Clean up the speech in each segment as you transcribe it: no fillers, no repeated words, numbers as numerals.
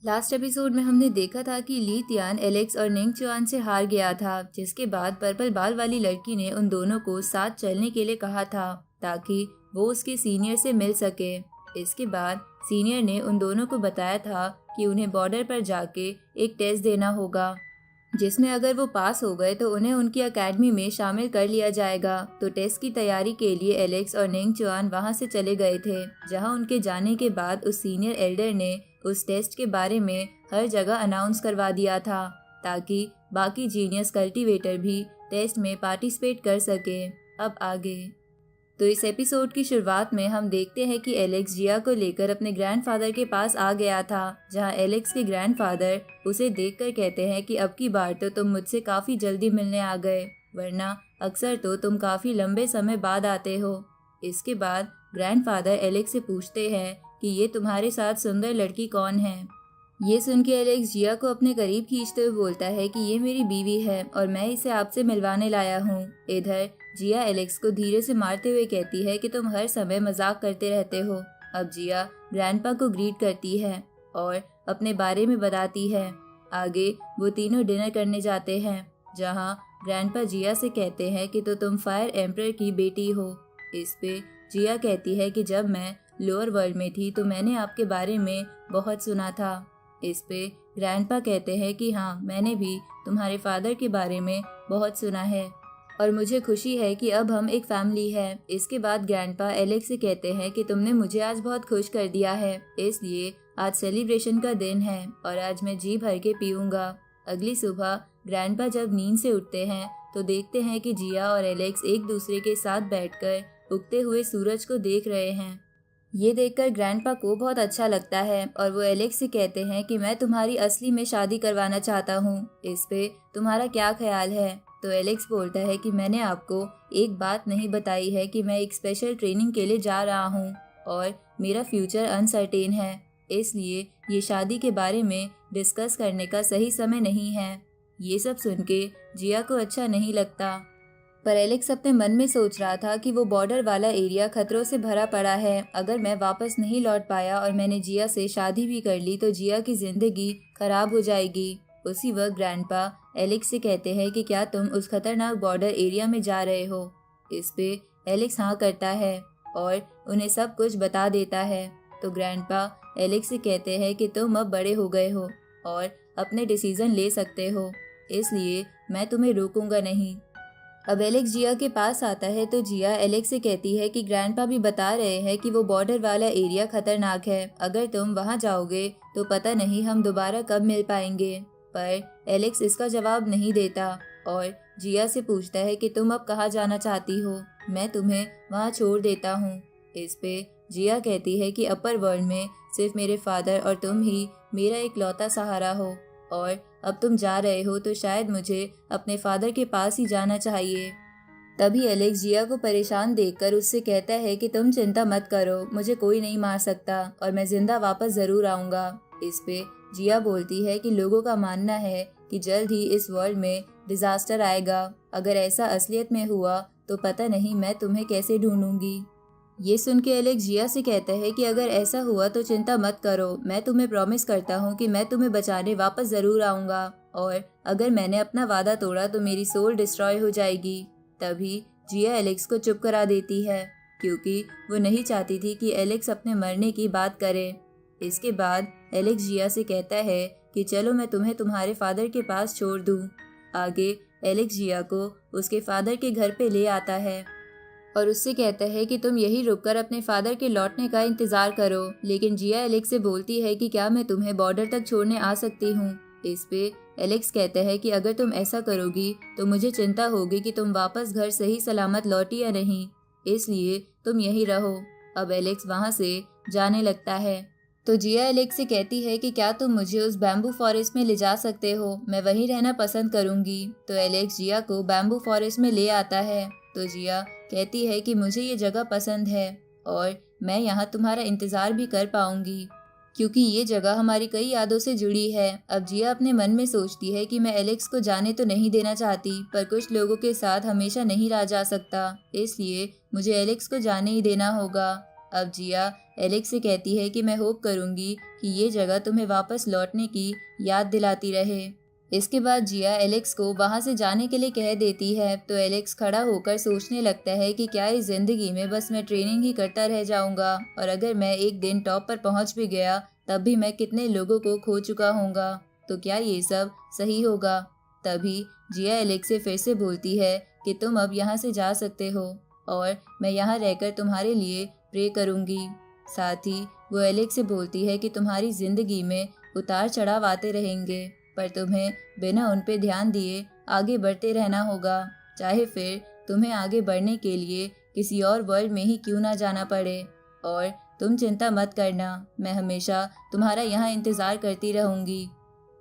Last episode में हमने देखा था कि ली तियान एलेक्स और निंग चुआन से हार गया था, जिसके बाद पर्पल बाल वाली लड़की ने उन दोनों को साथ चलने के लिए कहा था ताकि वो उसके सीनियर से मिल सके। इसके बाद सीनियर ने उन दोनों को बताया था कि उन्हें बॉर्डर पर जाके एक टेस्ट देना होगा, जिसमें अगर वो पास हो गए तो उन्हें उनकी एकेडमी में शामिल कर लिया जाएगा। तो टेस्ट की तैयारी के लिए एलेक्स और निंग चुआन वहां से चले गए थे, जहां उनके जाने के बाद उस सीनियर एल्डर ने उस टेस्ट के बारे में हर जगह अनाउंस करवा दिया था ताकि बाकी जीनियस कल्टीवेटर भी टेस्ट में पार्टिसिपेट कर सके। अब आगे तो इस एपिसोड की शुरुआत में हम देखते हैं कि एलेक्स जिया को लेकर अपने ग्रैंडफादर के पास आ गया था, जहां एलेक्स के ग्रैंडफादर उसे देखकर कहते हैं कि अब की बार तो तुम मुझसे काफ़ी जल्दी मिलने आ गए, वरना अक्सर तो तुम काफ़ी लंबे समय बाद आते हो। इसके बाद ग्रैंडफादर एलेक्स से पूछते हैं कि ये तुम्हारे साथ सुंदर लड़की कौन है। ये सुन के एलेक्स जिया को अपने करीब खींचते हुए बोलता है कि ये मेरी बीवी है और मैं इसे आपसे मिलवाने लाया हूँ। इधर जिया एलेक्स को धीरे से मारते हुए कहती है कि तुम हर समय मजाक करते रहते हो। अब जिया ग्रैंडपा को ग्रीट करती है और अपने बारे में बताती है। आगे वो तीनों डिनर करने जाते हैं, जहाँ ग्रैंडपा जिया से कहते हैं कि तो तुम फायर एम्परर की बेटी हो। इस पे जिया कहती है कि जब मैं लोअर वर्ल्ड में थी तो मैंने आपके बारे में बहुत सुना था। इस पे ग्रैंडपा कहते हैं कि हाँ, मैंने भी तुम्हारे फादर के बारे में बहुत सुना है और मुझे खुशी है कि अब हम एक फैमिली है। इसके बाद ग्रैंडपा एलेक्स से कहते हैं कि तुमने मुझे आज बहुत खुश कर दिया है, इसलिए आज सेलिब्रेशन का दिन है और आज मैं जी भर के पीऊँगा। अगली सुबह ग्रैंडपा जब नींद से उठते हैं तो देखते हैं कि जिया और एलेक्स एक दूसरे के साथ बैठकर उगते हुए सूरज को देख रहे हैं। ये देखकर ग्रैंडपा को बहुत अच्छा लगता है और वो एलेक्स से कहते हैं कि मैं तुम्हारी असली में शादी करवाना चाहता हूँ, इस पे तुम्हारा क्या ख्याल है। तो एलेक्स बोलता है कि मैंने आपको एक बात नहीं बताई है कि मैं एक स्पेशल ट्रेनिंग के लिए जा रहा हूँ और मेरा फ्यूचर अनसर्टेन है, इसलिए ये शादी के बारे में डिस्कस करने का सही समय नहीं है। ये सब सुन के जिया को अच्छा नहीं लगता, पर एलेक्स अपने मन में सोच रहा था कि वो बॉर्डर वाला एरिया खतरों से भरा पड़ा है। अगर मैं वापस नहीं लौट पाया और मैंने जिया से शादी भी कर ली तो जिया की जिंदगी खराब हो जाएगी। उसी वक्त ग्रैंडपा एलेक्स से कहते हैं कि क्या तुम उस खतरनाक बॉर्डर एरिया में जा रहे हो। इस पे एलेक्स हाँ करता है और उन्हें सब कुछ बता देता है। तो ग्रैंडपा एलेक्स से कहते हैं कि तुम अब बड़े हो गए हो और अपने डिसीजन ले सकते हो, इसलिए मैं तुम्हें रोकूंगा नहीं। अब एलेक्स जिया के पास आता है तो जिया एलेक्स से कहती है कि ग्रैंडपा भी बता रहे हैं कि वो बॉर्डर वाला एरिया खतरनाक है, अगर तुम वहां जाओगे तो पता नहीं हम दोबारा कब मिल पाएंगे। पर एलेक्स इसका जवाब नहीं देता और जिया से पूछता है कि तुम अब कहाँ जाना चाहती हो, मैं तुम्हें वहाँ छोड़ देता हूँ। इस पे जिया कहती है कि अपर वर्ल्ड में सिर्फ मेरे फादर और तुम ही मेरा इकलौता सहारा हो और अब तुम जा रहे हो तो शायद मुझे अपने फादर के पास ही जाना चाहिए। तभी एलेक्स जिया को परेशान देखकर उससे कहता है कि तुम चिंता मत करो, मुझे कोई नहीं मार सकता और मैं जिंदा वापस जरूर आऊँगा। इस पे जिया बोलती है कि लोगों का मानना है कि जल्द ही इस वर्ल्ड में डिजास्टर आएगा, अगर ऐसा असलियत में हुआ तो पता नहीं मैं तुम्हें कैसे ढूंढूंगी। ये सुन के एलेक्स जिया से कहता है कि अगर ऐसा हुआ तो चिंता मत करो, मैं तुम्हें प्रॉमिस करता हूँ कि मैं तुम्हें बचाने वापस ज़रूर आऊँगा और अगर मैंने अपना वादा तोड़ा तो मेरी सोल डिस्ट्रॉय हो जाएगी। तभी जिया एलेक्स को चुप करा देती है क्योंकि वो नहीं चाहती थी कि एलेक्स अपने मरने की बात करे। इसके बाद एलेक्स जिया से कहता है कि चलो मैं तुम्हें तुम्हारे फादर के पास छोड़ दूँ। आगे एलेक्स जिया को उसके फादर के घर पे ले आता है और उससे कहता है कि तुम यही रुककर अपने फादर के लौटने का इंतजार करो। लेकिन जिया एलेक्स से बोलती है कि क्या मैं तुम्हें बॉर्डर तक छोड़ने आ सकती हूँ। इस पे एलेक्स कहता है कि अगर तुम ऐसा करोगी तो मुझे चिंता होगी कि तुम वापस घर सही सलामत लौटी या नहीं, इसलिए तुम यही रहो। अब एलेक्स वहाँ से जाने लगता है तो जिया एलेक्स से कहती है कि क्या तुम मुझे उस बैम्बू फॉरेस्ट में ले जा सकते हो, मैं वहीं रहना पसंद करूंगी। तो एलेक्स जिया को बैम्बू फॉरेस्ट में ले आता है तो जिया कहती है कि मुझे ये जगह पसंद है और मैं यहाँ तुम्हारा इंतज़ार भी कर पाऊंगी क्योंकि ये जगह हमारी कई यादों से जुड़ी है। अब जिया अपने मन में सोचती है कि मैं एलेक्स को जाने तो नहीं देना चाहती, पर कुछ लोगों के साथ हमेशा नहीं रहा जा सकता, इसलिए मुझे एलेक्स को जाने ही देना होगा। अब जिया एलेक्स से कहती है कि मैं होप करूंगी कि ये जगह तुम्हें वापस लौटने की याद दिलाती रहे। इसके बाद जिया एलेक्स को वहां से जाने के लिए कह देती है तो एलेक्स खड़ा होकर सोचने लगता है कि क्या इस जिंदगी में बस मैं ट्रेनिंग ही करता रह जाऊंगा, और अगर मैं एक दिन टॉप पर पहुंच भी गया तब भी मैं कितने लोगों को खो चुका होऊंगा, तो क्या ये सब सही होगा। तभी जिया एलेक्स से फिर से बोलती है कि तुम अब यहाँ से जा सकते हो और मैं यहाँ रहकर तुम्हारे लिए प्रे करूंगी। साथ ही वो एलेक्स से बोलती है कि तुम्हारी जिंदगी में उतार चढ़ाव आते रहेंगे, पर तुम्हें बिना उन पे ध्यान दिए आगे बढ़ते रहना होगा, चाहे फिर तुम्हें आगे बढ़ने के लिए किसी और वर्ल्ड में ही क्यों ना जाना पड़े। और तुम चिंता मत करना, मैं हमेशा तुम्हारा यहाँ इंतज़ार करती रहूँगी।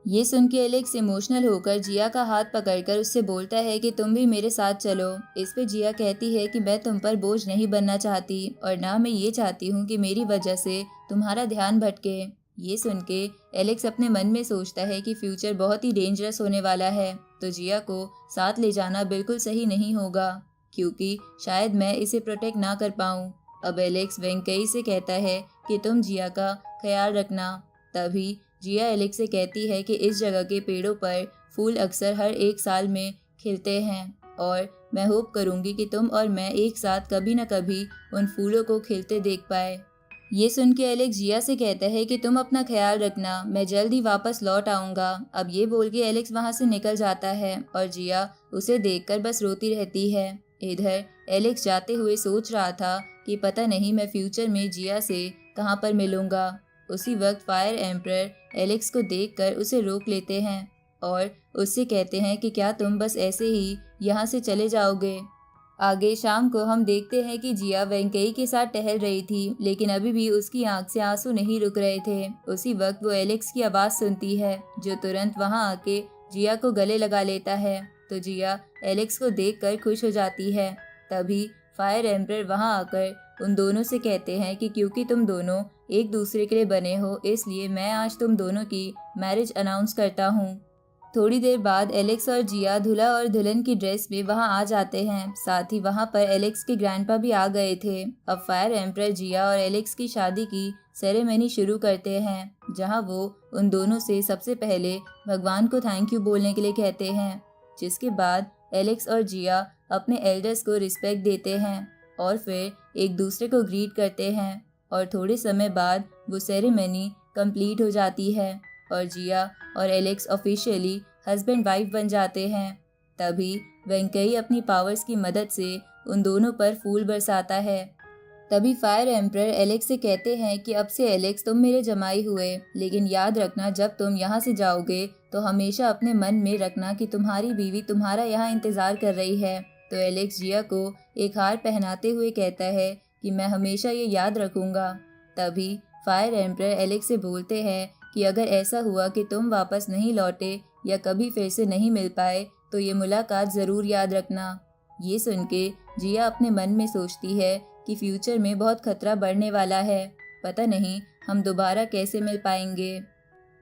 ये सुन के एलेक्स इमोशनल होकर जिया का हाथ पकड़कर उससे बोलता है कि तुम भी मेरे साथ चलो। इस पे जिया कहती है कि मैं तुम पर बोझ नहीं बनना चाहती और ना मैं ये चाहती हूँ कि मेरी वजह से तुम्हारा ध्यान भटके। ये सुन के एलेक्स अपने मन में सोचता है कि फ्यूचर बहुत ही डेंजरस होने वाला है, तो जिया को साथ ले जाना बिल्कुल सही नहीं होगा क्योंकि शायद मैं इसे प्रोटेक्ट ना कर पाऊँ। अब एलेक्स वेंकई से कहता है कि तुम जिया का ख्याल रखना। तभी जिया एलेक्स से कहती है कि इस जगह के पेड़ों पर फूल अक्सर हर एक साल में खिलते हैं और मैं होप करूंगी कि तुम और मैं एक साथ कभी न कभी उन फूलों को खिलते देख पाए। ये सुन के एलेक्स जिया से कहता है कि तुम अपना ख्याल रखना, मैं जल्द ही वापस लौट आऊँगा। अब ये बोल के एलेक्स वहाँ से निकल जाता है और जिया उसे देखकर बस रोती रहती है। इधर एलेक्स जाते हुए सोच रहा था कि पता नहीं मैं फ्यूचर में जिया से कहाँ पर मिलूँगा। उसी वक्त फायर एम्परर एलेक्स को देखकर उसे रोक लेते हैं और उससे कहते हैं कि क्या तुम बस ऐसे ही यहाँ से चले जाओगे। आगे शाम को हम देखते हैं कि जिया वेंकई के साथ टहल रही थी, लेकिन अभी भी उसकी आंख से आंसू नहीं रुक रहे थे। उसी वक्त वो एलेक्स की आवाज़ सुनती है जो तुरंत वहाँ आके जिया को गले लगा लेता है, तो जिया एलेक्स को देखकर खुश हो जाती है। तभी फायर एम्परर वहाँ आकर उन दोनों से कहते हैं कि क्योंकि तुम दोनों एक दूसरे के लिए बने हो, इसलिए मैं आज तुम दोनों की मैरिज अनाउंस करता हूँ। थोड़ी देर बाद एलेक्स और जिया दूल्हा और दुल्हन की ड्रेस में वहां आ जाते हैं। साथ ही वहां पर एलेक्स के ग्रैंडपा भी आ गए थे। अब फायर एम्परर जिया और एलेक्स की शादी की सेरेमनी शुरू करते हैं, जहां वो उन दोनों से सबसे पहले भगवान को थैंक यू बोलने के लिए कहते हैं, जिसके बाद एलेक्स और जिया अपने एल्डर्स को रिस्पेक्ट देते हैं और फिर एक दूसरे को ग्रीट करते हैं। और थोड़े समय बाद वो सेरेमनी कंप्लीट हो जाती है और जिया और एलेक्स ऑफिशियली हस्बैंड वाइफ बन जाते हैं। तभी वेंकई अपनी पावर्स की मदद से उन दोनों पर फूल बरसाता है। तभी फायर एम्परर एलेक्स से कहते हैं कि अब से एलेक्स तुम मेरे जमाई हुए, लेकिन याद रखना जब तुम यहाँ से जाओगे तो हमेशा अपने मन में रखना कि तुम्हारी बीवी तुम्हारा यहाँ इंतज़ार कर रही है। तो एलेक्स जिया को एक हार पहनाते हुए कहता है कि मैं हमेशा ये याद रखूँगा। तभी फायर एम्परर एलेक्स से बोलते हैं कि अगर ऐसा हुआ कि तुम वापस नहीं लौटे या कभी फिर से नहीं मिल पाए तो ये मुलाकात ज़रूर याद रखना। ये सुन के जिया अपने मन में सोचती है कि फ्यूचर में बहुत खतरा बढ़ने वाला है, पता नहीं हम दोबारा कैसे मिल पाएंगे।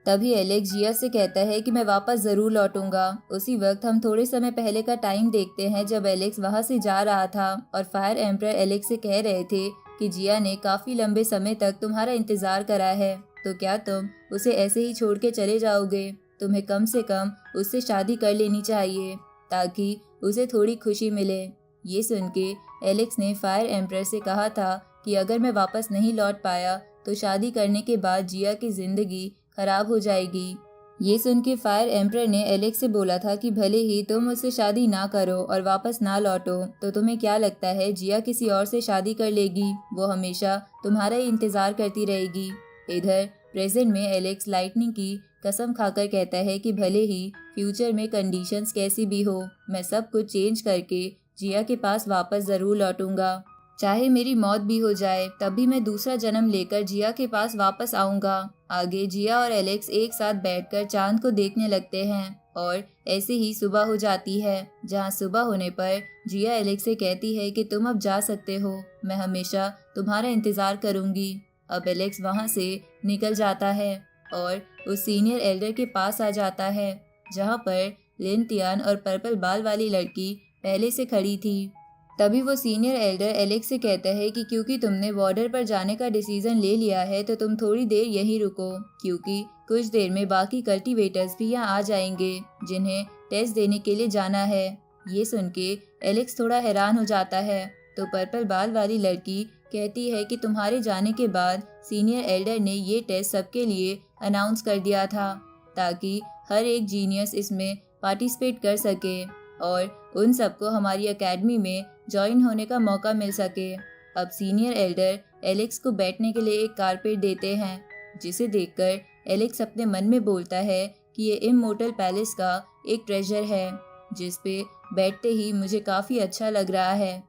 तभी एलेक्स जिया से कहता है कि मैं वापस ज़रूर लौटूंगा। उसी वक्त हम थोड़े समय पहले का टाइम देखते हैं जब एलेक्स वहाँ से जा रहा था और फायर एम्परर एलेक्स से कह रहे थे कि जिया ने काफ़ी लंबे समय तक तुम्हारा इंतज़ार करा है, तो क्या तुम उसे ऐसे ही छोड़ के चले जाओगे? तुम्हें कम से कम उससे शादी कर लेनी चाहिए ताकि उसे थोड़ी खुशी मिले। ये सुन के एलेक्स ने फायर एम्परर से कहा था कि अगर मैं वापस नहीं लौट पाया तो शादी करने के बाद जिया की ज़िंदगी खराब हो जाएगी। ये सुन के फायर एम्परर ने एलेक्स से बोला था कि भले ही तुम उससे शादी ना करो और वापस ना लौटो, तो तुम्हें क्या लगता है जिया किसी और से शादी कर लेगी? वो हमेशा तुम्हारा ही इंतज़ार करती रहेगी। इधर प्रेजेंट में एलेक्स लाइटनिंग की कसम खाकर कहता है कि भले ही फ्यूचर में कंडीशंस कैसी भी हो, मैं सब कुछ चेंज करके जिया के पास वापस ज़रूर लौटूंगा। चाहे मेरी मौत भी हो जाए तब भी मैं दूसरा जन्म लेकर जिया के पास वापस आऊँगा। आगे जिया और एलेक्स एक साथ बैठकर चांद को देखने लगते हैं और ऐसे ही सुबह हो जाती है, जहाँ सुबह होने पर जिया एलेक्स से कहती है कि तुम अब जा सकते हो, मैं हमेशा तुम्हारा इंतज़ार करूँगी। अब एलेक्स वहाँ से निकल जाता है और उस सीनियर एल्डर के पास आ जाता है, जहाँ पर लिन तियान और पर्पल बाल वाली लड़की पहले से खड़ी थी। तभी वो सीनियर एल्डर एलेक्स से कहता है कि क्योंकि तुमने बॉर्डर पर जाने का डिसीजन ले लिया है तो तुम थोड़ी देर यहीं रुको, क्योंकि कुछ देर में बाकी कल्टीवेटर्स भी यहाँ आ जाएंगे जिन्हें टेस्ट देने के लिए जाना है। ये सुन के एलेक्स थोड़ा हैरान हो जाता है। तो पर्पल बाल वाली लड़की कहती है कि तुम्हारे जाने के बाद सीनियर एल्डर ने ये टेस्ट सबके लिए अनाउंस कर दिया था ताकि हर एक जीनियस इसमें पार्टिसिपेट कर सके और उन सबको हमारी एकेडमी में ज्वाइन होने का मौका मिल सके। अब सीनियर एल्डर एलेक्स को बैठने के लिए एक कारपेट देते हैं, जिसे देखकर एलेक्स अपने मन में बोलता है कि ये इमोर्टल पैलेस का एक ट्रेजर है जिस पे बैठते ही मुझे काफ़ी अच्छा लग रहा है।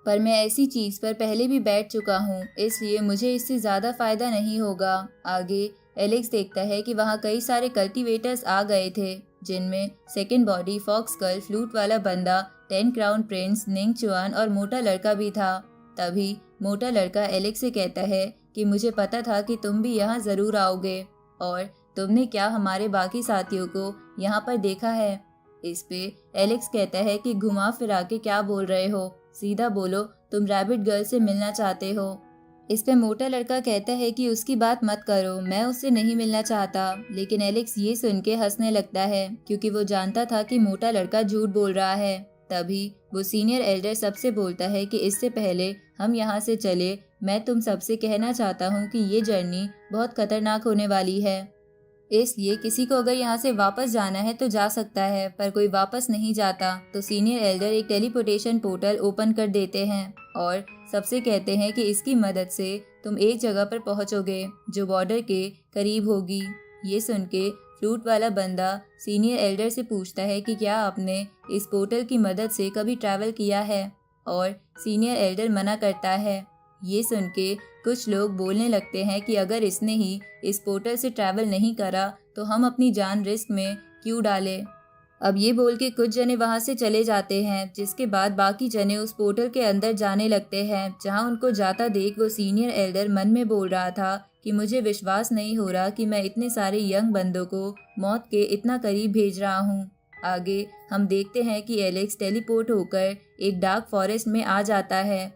पर मैं ऐसी चीज़ पर पहले भी बैठ चुका हूँ, इसलिए मुझे इससे ज़्यादा फ़ायदा नहीं होगा। आगे एलेक्स देखता है कि वहाँ कई सारे कल्टीवेटर्स आ गए थे, जिनमें second body, fox girl, flute वाला बंदा, 10 क्राउन प्रिंस, निंग चुआन और मोटा लड़का भी था। तभी मोटा लड़का एलेक्स से कहता है कि मुझे पता था कि तुम भी यहाँ ज़रूर आओगे और तुमने क्या हमारे बाकी साथियों को यहाँ पर देखा है? इस पे एलेक्स कहता है कि घुमा फिरा के क्या बोल रहे हो, सीधा बोलो तुम रैबिट गर्ल से मिलना चाहते हो। इस पे मोटा लड़का कहता है कि उसकी बात मत करो, मैं उससे नहीं मिलना चाहता। लेकिन एलेक्स ये सुन के हंसने लगता है क्योंकि वो जानता था कि मोटा लड़का झूठ बोल रहा है। तभी वो सीनियर एल्डर सबसे बोलता है कि इससे पहले हम यहाँ से चले, मैं तुम सबसे कहना चाहता हूँ कि ये जर्नी बहुत खतरनाक होने वाली है, इसलिए किसी को अगर यहाँ से वापस जाना है तो जा सकता है, पर कोई वापस नहीं जाता। तो सीनियर एल्डर एक टेलीपोर्टेशन पोर्टल ओपन कर देते हैं और सबसे कहते हैं कि इसकी मदद से तुम एक जगह पर पहुँचोगे जो बॉर्डर के करीब होगी। ये सुन के फ्लूट वाला बंदा सीनियर एल्डर से पूछता है कि क्या आपने इस पोर्टल की मदद से कभी ट्रैवल किया है, और सीनियर एल्डर मना करता है। ये सुन के कुछ लोग बोलने लगते हैं कि अगर इसने ही इस पोर्टल से ट्रैवल नहीं करा तो हम अपनी जान रिस्क में क्यों डालें। अब ये बोल के कुछ जने वहाँ से चले जाते हैं, जिसके बाद बाकी जने उस पोर्टल के अंदर जाने लगते हैं। जहाँ उनको जाता देख वो सीनियर एल्डर मन में बोल रहा था कि मुझे विश्वास नहीं हो रहा कि मैं इतने सारे यंग बंदों को मौत के इतना करीब भेज रहा हूँ। आगे हम देखते हैं कि एलेक्स टेलीपोर्ट होकर एक डार्क फॉरेस्ट में आ जाता है,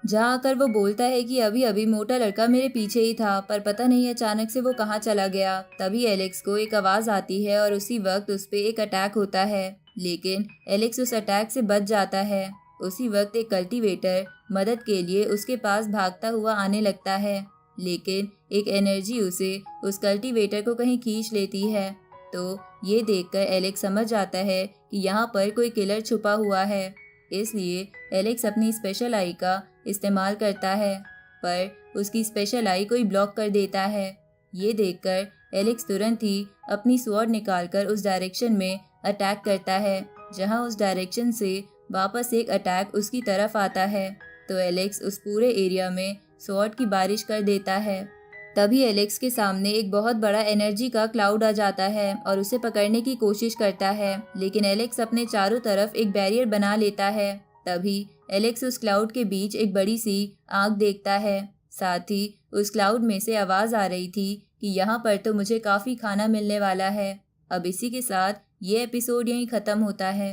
जहाँ आकर वो बोलता है कि अभी अभी मोटा लड़का मेरे पीछे ही था, पर पता नहीं अचानक से वो कहाँ चला गया। तभी एलेक्स को एक आवाज़ आती है और उसी वक्त उस पर एक अटैक होता है, लेकिन एलेक्स उस अटैक से बच जाता है। उसी वक्त एक कल्टीवेटर मदद के लिए उसके पास भागता हुआ आने लगता है, लेकिन एक एनर्जी उसे उस कल्टीवेटर को कहीं खींच लेती है। तो ये देखकर एलेक्स समझ जाता है कि यहाँ पर कोई किलर छुपा हुआ है, इसलिए एलेक्स अपनी स्पेशल आई का इस्तेमाल करता है, पर उसकी स्पेशल आई कोई ब्लॉक कर देता है। ये देखकर एलेक्स तुरंत ही अपनी स्वॉर्ड निकालकर उस डायरेक्शन में अटैक करता है, जहां उस डायरेक्शन से वापस एक अटैक उसकी तरफ आता है। तो एलेक्स उस पूरे एरिया में स्वॉर्ड की बारिश कर देता है। तभी एलेक्स के सामने एक बहुत बड़ा एनर्जी का क्लाउड आ जाता है और उसे पकड़ने की कोशिश करता है, लेकिन एलेक्स अपने चारों तरफ एक बैरियर बना लेता है। तभी एलेक्स उस क्लाउड के बीच एक बड़ी सी आग देखता है। साथ ही उस क्लाउड में से आवाज़ आ रही थी कि यहाँ पर तो मुझे काफ़ी खाना मिलने वाला है। अब इसी के साथ ये एपिसोड यहीं ख़त्म होता है।